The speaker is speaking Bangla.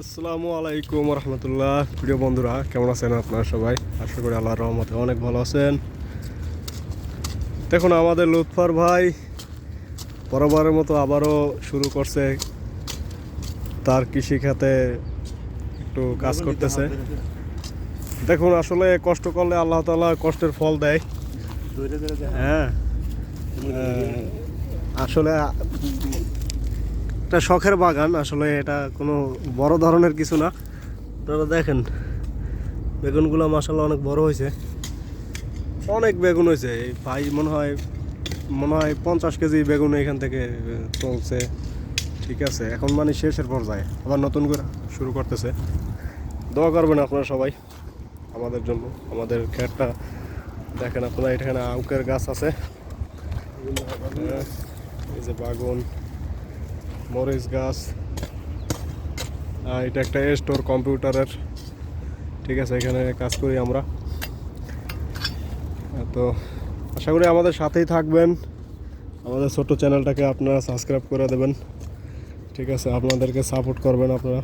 আসসালামু আলাইকুম রহমতুল্লাহ। প্রিয় বন্ধুরা, কেমন আছেন আপনারা সবাই? আশা করি আল্লাহর রহমতে অনেক ভালো আছেন। দেখুন, আমাদের লুৎফর ভাই বরাবরের মতো আবারও শুরু করছে তার কৃষিখাতে একটু কাজ করতেছে। দেখুন, আসলে কষ্ট করলে আল্লাহ তাআলা কষ্টের ফল দেয়। হ্যাঁ, আসলে একটা শখের বাগান, আসলে এটা কোনো বড় ধরনের কিছু না। আপনারা দেখেন, বেগুনগুলো মাশাআল্লাহ অনেক বড় হয়েছে, অনেক বেগুন হয়েছে। এই ভাই মনে হয় 50 কেজি বেগুন এখান থেকে চলছে। ঠিক আছে, এখন মানে শেষের পর্যায়ে আবার নতুন করে শুরু করতেছে। দোয়া করবেন আপনারা সবাই আমাদের জন্য। আমাদের ক্ষেতটা দেখেন আপনারা, এখানে আউকের গাছ আছে, এই যে বাগুন, মরিচ গাছ, এটা একটা স্টোর কম্পিউটারের। ঠিক আছে, এখানে কাজ করি আমরা। তো আশা করি আমাদের সাথেই থাকবেন, আমাদের ছোট্ট চ্যানেলটাকে আপনারা সাবস্ক্রাইব করে দেবেন। ঠিক আছে, আপনাদেরকে সাপোর্ট করবেন আপনারা।